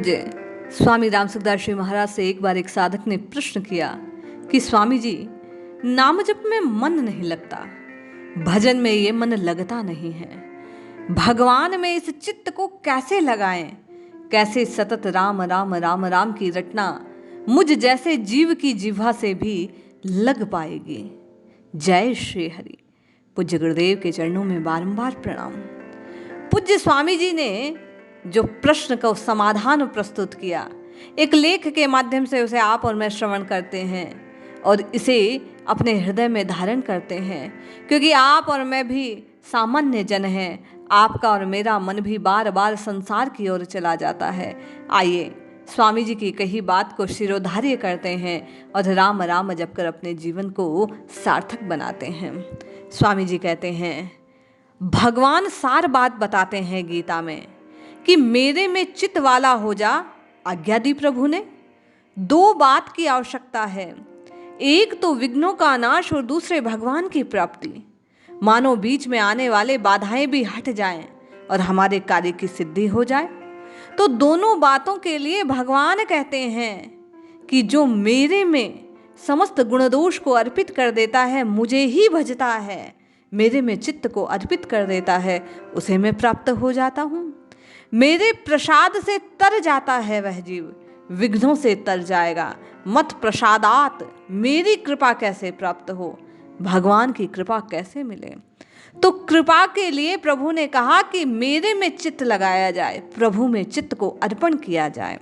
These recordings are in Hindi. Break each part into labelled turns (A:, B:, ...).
A: पूज्य स्वामी राम सुखदास जी महाराज से एक बार एक साधक ने प्रश्न किया कि स्वामी जी, नाम जप में मन नहीं लगता, भजन में ये मन लगता नहीं है, भगवान में इस चित्त को कैसे लगाएं? कैसे सतत राम राम राम राम की रटना मुझ जैसे जीव की जिह्वा से भी लग पाएगी? जय श्री हरि। पूज्य गुरुदेव के चरणों में बारंबार प्रणाम। पूज्य स्वामी जी ने जो प्रश्न का समाधान प्रस्तुत किया, एक लेख के माध्यम से उसे आप और मैं श्रवण करते हैं और इसे अपने हृदय में धारण करते हैं, क्योंकि आप और मैं भी सामान्य जन हैं। आपका और मेरा मन भी बार बार संसार की ओर चला जाता है। आइए स्वामी जी की कही बात को शिरोधार्य करते हैं और राम राम जप कर अपने जीवन को सार्थक बनाते हैं। स्वामी जी कहते हैं, भगवान सार बात बताते हैं गीता में कि मेरे में चित्त वाला हो जा, आज्ञा दी प्रभु ने। दो बात की आवश्यकता है, एक तो विघ्नों का नाश और दूसरे भगवान की प्राप्ति। मानो बीच में आने वाले बाधाएं भी हट जाएं और हमारे कार्य की सिद्धि हो जाए। तो दोनों बातों के लिए भगवान कहते हैं कि जो मेरे में समस्त गुण दोष को अर्पित कर देता है, मुझे ही भजता है, मेरे में चित्त को अर्पित कर देता है, उसे मैं प्राप्त हो जाता हूँ। मेरे प्रसाद से तर जाता है वह जीव, विघ्नों से तर जाएगा। मत प्रसादात, मेरी कृपा कैसे प्राप्त हो, भगवान की कृपा कैसे मिले? तो कृपा के लिए प्रभु ने कहा कि मेरे में चित्त लगाया जाए, प्रभु में चित्त को अर्पण किया जाए।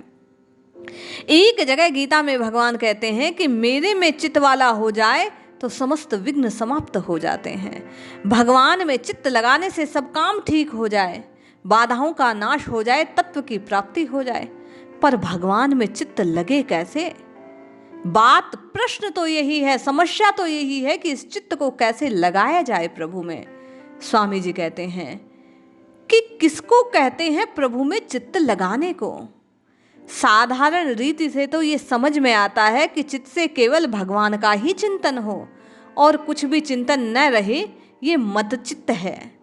A: एक जगह गीता में भगवान कहते हैं कि मेरे में चित्त वाला हो जाए तो समस्त विघ्न समाप्त हो जाते हैं। भगवान में चित्त लगाने से सब काम ठीक हो जाए, बाधाओं का नाश हो जाए, तत्व की प्राप्ति हो जाए। पर भगवान में चित्त लगे कैसे? बात, प्रश्न तो यही है, समस्या तो यही है कि इस चित्त को कैसे लगाया जाए प्रभु में। स्वामी जी कहते हैं कि किसको कहते हैं प्रभु में चित्त लगाने को? साधारण रीति से तो ये समझ में आता है कि चित्त से केवल भगवान का ही चिंतन हो और कुछ भी चिंतन न रहे, ये मत चित्त है।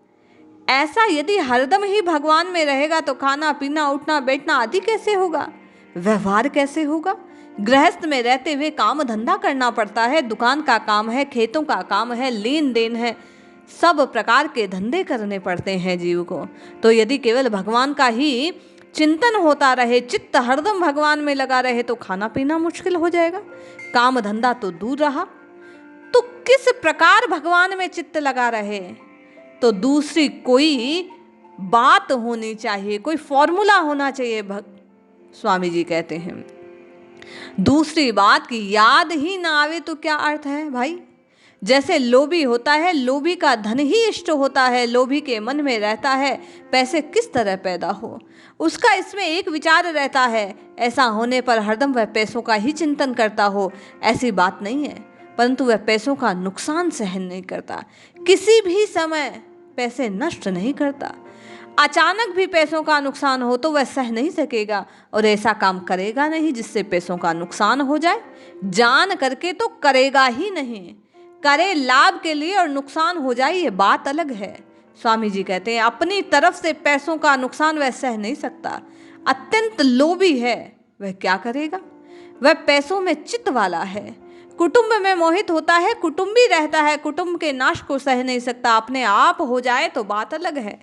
A: ऐसा यदि हरदम ही भगवान में रहेगा तो खाना पीना, उठना बैठना आदि कैसे होगा, व्यवहार कैसे होगा? गृहस्थ में रहते हुए काम धंधा करना पड़ता है, दुकान का काम है, खेतों का काम है, लेन देन है, सब प्रकार के धंधे करने पड़ते हैं जीव को। तो यदि केवल भगवान का ही चिंतन होता रहे, चित्त हरदम भगवान में लगा रहे, तो खाना पीना मुश्किल हो जाएगा, काम धंधा तो दूर रहा। तो किस प्रकार भगवान में चित्त लगा रहे? तो दूसरी कोई बात होनी चाहिए, कोई फॉर्मूला होना चाहिए। स्वामी जी कहते हैं, दूसरी बात की याद ही ना आवे तो क्या अर्थ है भाई? जैसे लोभी होता है, लोभी का धन ही इष्ट होता है, लोभी के मन में रहता है पैसे किस तरह पैदा हो, उसका इसमें एक विचार रहता है, ऐसा होने पर हरदम वह पैसों का ही चिंतन करता हो, ऐसी बात नहीं है। परंतु वह पैसों का नुकसान सहन नहीं करता, किसी भी समय पैसे नष्ट नहीं करता। अचानक भी पैसों का नुकसान हो तो वह सह नहीं सकेगा और ऐसा काम करेगा नहीं जिससे पैसों का नुकसान हो जाए। जान करके तो करेगा ही नहीं, करे लाभ के लिए और नुकसान हो जाए, ये बात अलग है। स्वामी जी कहते हैं, अपनी तरफ से पैसों का नुकसान वह सह नहीं सकता। अत्यंत लोभी है, वह क्या करेगा? वह पैसों में चित्त वाला है, कुटुंब में मोहित होता है, कुटुंबी रहता है, कुटुंब के नाश को सह नहीं सकता। अपने आप हो जाए तो बात अलग है।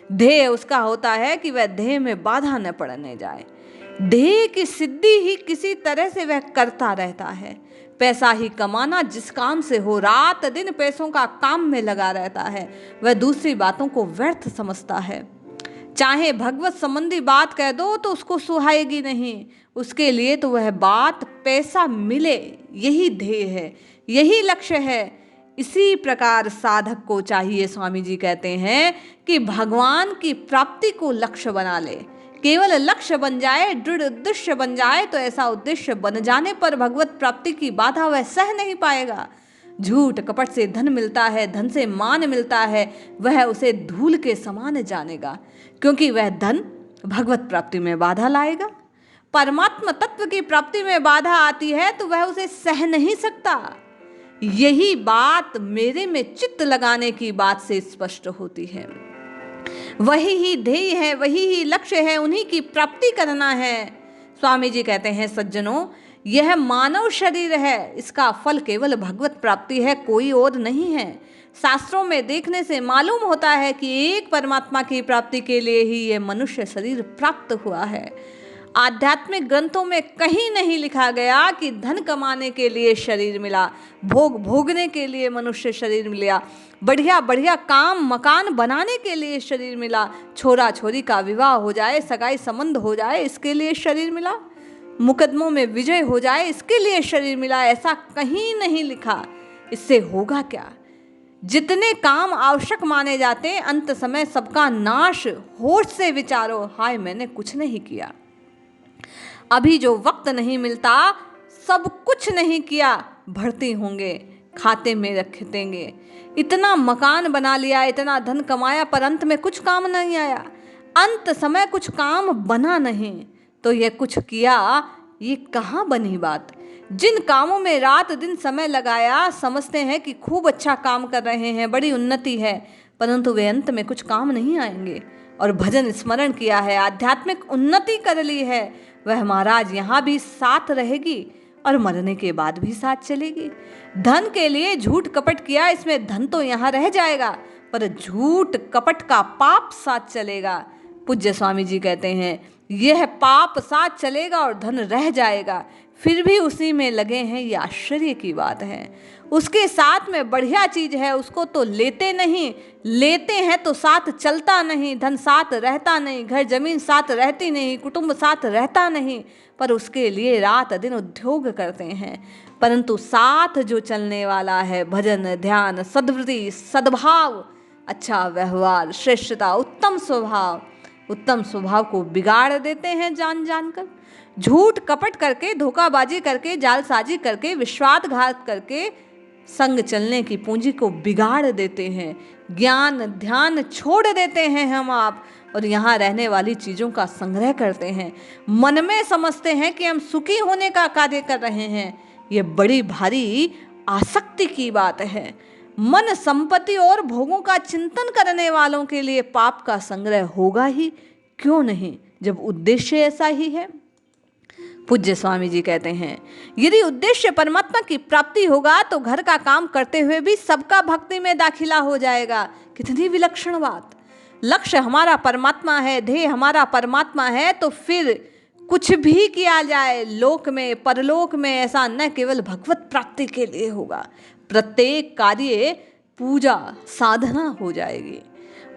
A: ध्येय उसका होता है कि वह ध्येय में बाधा न पड़ने जाए, ध्येय की सिद्धि ही किसी तरह से वह करता रहता है। पैसा ही कमाना जिस काम से हो, रात दिन पैसों का काम में लगा रहता है, वह दूसरी बातों को व्यर्थ समझता है। चाहे भगवत संबंधी बात कह दो तो उसको सुहाएगी नहीं, उसके लिए तो वह बात पैसा मिले, यही ध्येय है, यही लक्ष्य है। इसी प्रकार साधक को चाहिए, स्वामी जी कहते हैं, कि भगवान की प्राप्ति को लक्ष्य बना ले। केवल लक्ष्य बन जाए, दृढ़ उद्देश्य बन जाए तो ऐसा उद्देश्य बन जाने पर भगवत प्राप्ति की बाधा वह सह नहीं पाएगा। झूठ कपट से धन मिलता है, धन से मान मिलता है, वह उसे धूल के समान जानेगा, क्योंकि वह धन भगवत प्राप्ति में बाधा लाएगा। परमात्मा तत्व की प्राप्ति में बाधा आती है तो वह उसे सह नहीं सकता। यही बात मेरे में चित्त लगाने की बात से स्पष्ट होती है। वही ही ध्येय है, वही ही लक्ष्य है, उन्हीं की प्राप्ति करना है। स्वामी जी कहते हैं, सज्जनों, यह मानव शरीर है, इसका फल केवल भगवत प्राप्ति है, कोई और नहीं है। शास्त्रों में देखने से मालूम होता है कि एक परमात्मा की प्राप्ति के लिए ही यह मनुष्य शरीर प्राप्त हुआ है। आध्यात्मिक ग्रंथों में कहीं नहीं लिखा गया कि धन कमाने के लिए शरीर मिला, भोग भोगने के लिए मनुष्य शरीर मिला, बढ़िया बढ़िया काम मकान बनाने के लिए शरीर मिला, छोरा छोरी का विवाह हो जाए, सगाई संबंध हो जाए, इसके लिए शरीर मिला, मुकदमों में विजय हो जाए, इसके लिए शरीर मिला। ऐसा कहीं नहीं लिखा। इससे होगा क्या? जितने काम आवश्यक माने जाते, अंत समय सबका नाश। होश से विचारो, हाय मैंने कुछ नहीं किया, अभी जो वक्त नहीं मिलता, सब कुछ नहीं किया, भर्ती होंगे, खाते में रख देंगे। इतना मकान बना लिया, इतना धन कमाया, पर अंत में कुछ काम नहीं आया, अंत समय कुछ काम बना नहीं, तो ये कुछ किया, ये कहाँ बनी बात? जिन कामों में रात दिन समय लगाया, समझते हैं कि खूब अच्छा काम कर रहे हैं, बड़ी उन्नति है, परंतु वे अंत में कुछ काम नहीं आएंगे। और भजन स्मरण किया है, आध्यात्मिक उन्नति कर ली है, वह महाराज यहाँ भी साथ रहेगी और मरने के बाद भी साथ चलेगी। धन के लिए झूठ कपट किया, इसमें धन तो यहाँ रह जाएगा, पर झूठ कपट का पाप साथ चलेगा। पूज्य स्वामी जी कहते हैं, यह पाप साथ चलेगा और धन रह जाएगा, फिर भी उसी में लगे हैं, ये आश्चर्य की बात है। उसके साथ में बढ़िया चीज है, उसको तो लेते नहीं, लेते हैं तो साथ चलता नहीं, धन साथ रहता नहीं, घर जमीन साथ रहती नहीं, कुटुंब साथ रहता नहीं, पर उसके लिए रात दिन उद्योग करते हैं। परंतु साथ जो चलने वाला है, भजन ध्यान सद्वृत्ति सद्भाव, अच्छा व्यवहार, श्रेष्ठता, उत्तम स्वभाव को बिगाड़ देते हैं जान जानकर। झूठ कपट करके, धोखाबाजी करके, जालसाजी करके, विश्वासघात करके संग चलने की पूंजी को बिगाड़ देते हैं। ज्ञान ध्यान छोड़ देते हैं हम आप, और यहाँ रहने वाली चीज़ों का संग्रह करते हैं। मन में समझते हैं कि हम सुखी होने का कार्य कर रहे हैं। ये बड़ी भारी आसक्ति की बात है। मन संपत्ति और भोगों का चिंतन करने वालों के लिए पाप का संग्रह होगा ही, क्यों नहीं, जब उद्देश्य ऐसा ही है। पूज्य स्वामी जी कहते हैं, यदि उद्देश्य परमात्मा की प्राप्ति होगा तो घर का काम करते हुए भी सबका भक्ति में दाखिला हो जाएगा। कितनी विलक्षण बात! लक्ष्य हमारा परमात्मा है, ध्येय हमारा परमात्मा है, तो फिर कुछ भी किया जाए लोक में परलोक में, ऐसा न केवल भगवत प्राप्ति के लिए होगा, प्रत्येक कार्य पूजा साधना हो जाएगी।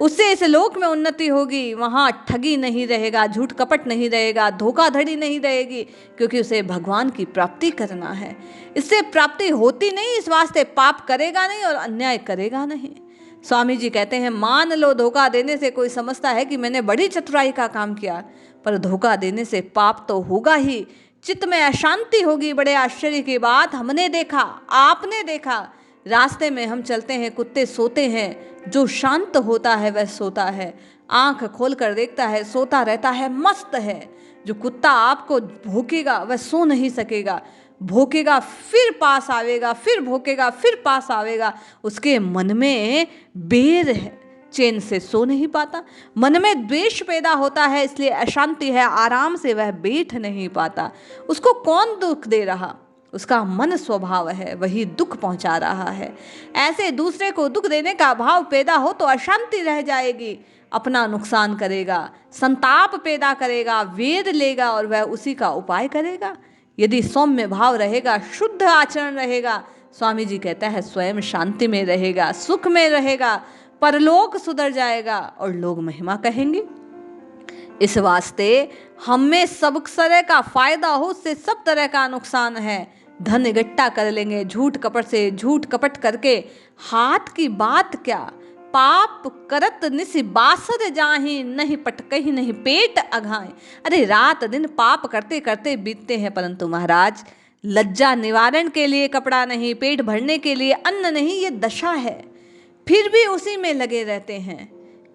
A: उससे इस लोक में उन्नति होगी, वहाँ ठगी नहीं रहेगा, झूठ कपट नहीं रहेगा, धोखाधड़ी नहीं रहेगी, क्योंकि उसे भगवान की प्राप्ति करना है। इससे प्राप्ति होती नहीं, इस वास्ते पाप करेगा नहीं और अन्याय करेगा नहीं। स्वामी जी कहते हैं, मान लो धोखा देने से कोई समझता है कि मैंने बड़ी चतुराई का काम किया, पर धोखा देने से पाप तो होगा ही, चित्त में अशांति होगी। बड़े आश्चर्य की बात, हमने देखा, आपने देखा, रास्ते में हम चलते हैं, कुत्ते सोते हैं, जो शांत होता है वह सोता है, आंख खोल कर देखता है, सोता रहता है, मस्त है। जो कुत्ता आपको भौंकेगा वह सो नहीं सकेगा, भौंकेगा फिर पास आवेगा, फिर भौंकेगा फिर पास आवेगा, उसके मन में बेर है, चैन से सो नहीं पाता, मन में द्वेष पैदा होता है, इसलिए अशांति है, आराम से वह बैठ नहीं पाता। उसको कौन दुख दे रहा? उसका मन स्वभाव है, वही दुख पहुंचा रहा है। ऐसे दूसरे को दुख देने का भाव पैदा हो तो अशांति रह जाएगी, अपना नुकसान करेगा, संताप पैदा करेगा, वेद लेगा और वह उसी का उपाय करेगा। यदि सौम्य भाव रहेगा, शुद्ध आचरण रहेगा, स्वामी जी कहता है स्वयं शांति में रहेगा, सुख में रहेगा, परलोक सुधर जाएगा और लोग महिमा कहेंगे। इस वास्ते हम में सब तरह का फायदा हो, उससे सब तरह का नुकसान है। धन इकट्ठा कर लेंगे झूठ कपट से, झूठ कपट करके हाथ की बात क्या, पाप करत निसि बासर जाहि, नहीं पटकहि नहीं पेट अघाए। अरे रात दिन पाप करते करते बीतते हैं, परंतु महाराज लज्जा निवारण के लिए कपड़ा नहीं, पेट भरने के लिए अन्न नहीं, ये दशा है, फिर भी उसी में लगे रहते हैं।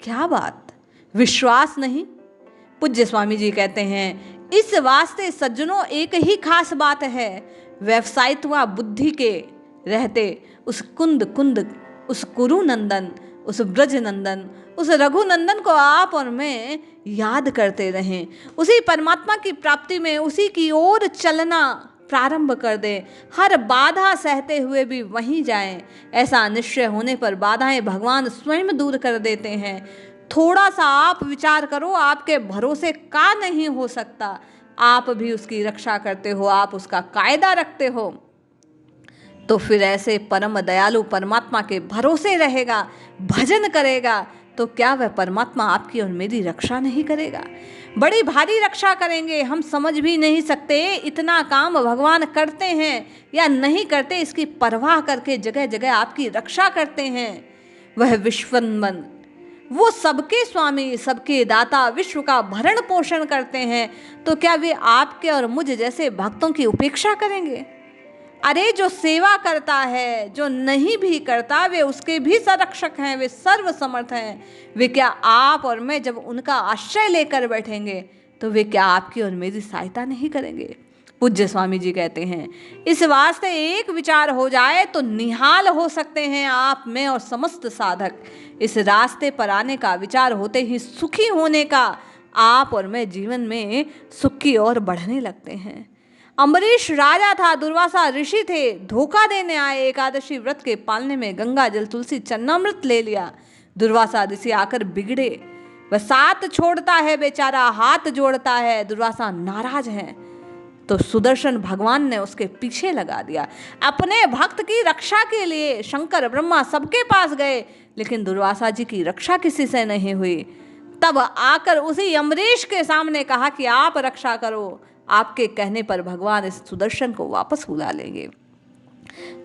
A: क्या बात, विश्वास नहीं? पूज्य स्वामी जी कहते हैं, इस वास्ते सज्जनों एक ही खास बात है, व्यवसायित्वा बुद्धि के रहते उस कुंद उस कुरु नंदन, उस ब्रज नंदन, उस रघुनंदन को आप और मैं याद करते रहें, उसी परमात्मा की प्राप्ति में उसी की ओर चलना प्रारंभ कर दें। हर बाधा सहते हुए भी वहीं जाएं। ऐसा निश्चय होने पर बाधाएं भगवान स्वयं दूर कर देते हैं। थोड़ा सा आप विचार करो, आपके भरोसे का नहीं हो सकता। आप भी उसकी रक्षा करते हो, आप उसका कायदा रखते हो, तो फिर ऐसे परम दयालु परमात्मा के भरोसे रहेगा, भजन करेगा, तो क्या वह परमात्मा आपकी और मेरी रक्षा नहीं करेगा? बड़ी भारी रक्षा करेंगे। हम समझ भी नहीं सकते इतना काम भगवान करते हैं या नहीं करते, इसकी परवाह करके जगह जगह आपकी रक्षा करते हैं। वह विश्वन्मन, वो सबके स्वामी, सबके दाता, विश्व का भरण पोषण करते हैं, तो क्या वे आपके और मुझ जैसे भक्तों की उपेक्षा करेंगे? अरे जो सेवा करता है, जो नहीं भी करता, वे उसके भी संरक्षक हैं, वे सर्व समर्थ हैं। वे क्या आप और मैं जब उनका आश्रय लेकर बैठेंगे तो वे क्या आपकी और मेरी सहायता नहीं करेंगे? पूज्य स्वामी जी कहते हैं, इस वास्ते एक विचार हो जाए तो निहाल हो सकते हैं आप, मैं और समस्त साधक। इस रास्ते पर आने का विचार होते ही सुखी होने का आप और मैं जीवन में सुख की ओर बढ़ने लगते हैं। अम्बरीश राजा था, दुर्वासा ऋषि थे, धोखा देने आए। एकादशी व्रत के पालने में गंगा जल तुलसी चन्नामृत ले लिया। दुर्वासा ऋषि आकर बिगड़े। वह साथ छोड़ता है बेचारा, हाथ जोड़ता है। दुर्वासा नाराज है तो सुदर्शन भगवान ने उसके पीछे लगा दिया। अपने भक्त की रक्षा के लिए शंकर ब्रह्मा सबके पास गए, लेकिन दुर्वासा जी की रक्षा किसी से नहीं हुई। तब आकर उसी अम्बरीश के सामने कहा कि आप रक्षा करो। आपके कहने पर भगवान इस सुदर्शन को वापस बुला लेंगे।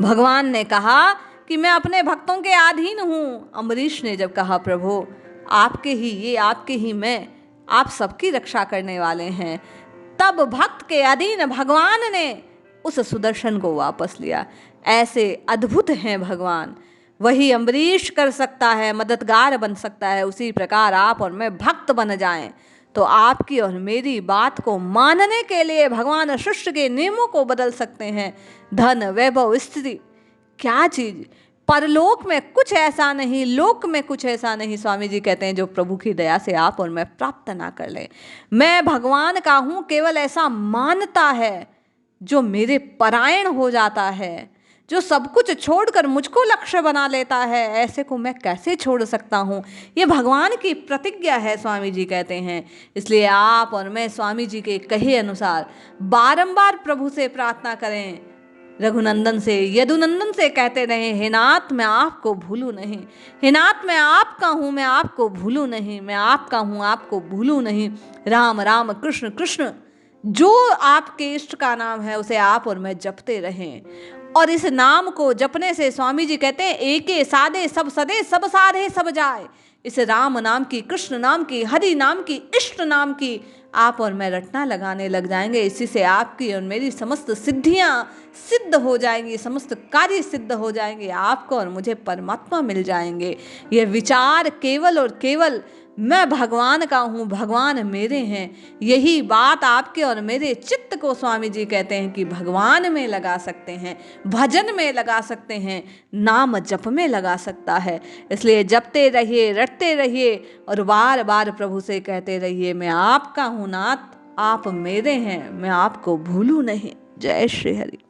A: भगवान ने कहा कि मैं अपने भक्तों के अधीन हूँ। अम्बरीश ने जब कहा प्रभु आपके ही ये, आपके ही मैं, आप सबकी रक्षा करने वाले हैं, तब भक्त के अधीन भगवान ने उस सुदर्शन को वापस लिया। ऐसे अद्भुत हैं भगवान। वही अम्बरीश कर सकता है, मददगार बन सकता है, उसी प्रकार आप और मैं भक्त बन जाएं तो आपकी और मेरी बात को मानने के लिए भगवान सृष्टि के नियमों को बदल सकते हैं। धन, वैभव, स्त्री, क्या चीज, परलोक में कुछ ऐसा नहीं, लोक में कुछ ऐसा नहीं, स्वामी जी कहते हैं, जो प्रभु की दया से आप और मैं प्राप्त ना कर ले। मैं भगवान का हूं केवल ऐसा मानता है जो मेरे परायण हो जाता है, जो सब कुछ छोड़कर मुझको लक्ष्य बना लेता है, ऐसे को मैं कैसे छोड़ सकता हूँ? ये भगवान की प्रतिज्ञा है, स्वामी जी कहते हैं। इसलिए आप और मैं स्वामी जी के कहे अनुसार बारंबार प्रभु से प्रार्थना करें। रघुनंदन से, यदुनंदन से कहते रहे, हे नाथ मैं आपको भूलूं नहीं, हे नाथ मैं आपका हूँ, मैं आपको भूलूं नहीं, मैं आपका हूँ, आपको भूलूं नहीं। राम राम कृष्ण कृष्ण, जो आपके इष्ट का नाम है उसे आप और मैं जपते रहें। और इस नाम को जपने से स्वामी जी कहते हैं, एके सादे सब सदे, सब साधे सब जाए। इस राम नाम की, कृष्ण नाम की, हरि नाम की, इष्ट नाम की आप और मैं रटना लगाने लग जाएंगे। इसी से आपकी और मेरी समस्त सिद्धियां सिद्ध हो जाएंगी, समस्त कार्य सिद्ध हो जाएंगे, आपको और मुझे परमात्मा मिल जाएंगे। यह विचार केवल और केवल मैं भगवान का हूँ, भगवान मेरे हैं, यही बात आपके और मेरे चित्त को स्वामी जी कहते हैं कि भगवान में लगा सकते हैं, भजन में लगा सकते हैं, नाम जप में लगा सकता है। इसलिए जपते रहिए, रटते रहिए और बार बार प्रभु से कहते रहिए, मैं आपका हूँ नाथ, आप मेरे हैं, मैं आपको भूलूं नहीं। जय श्री हरि।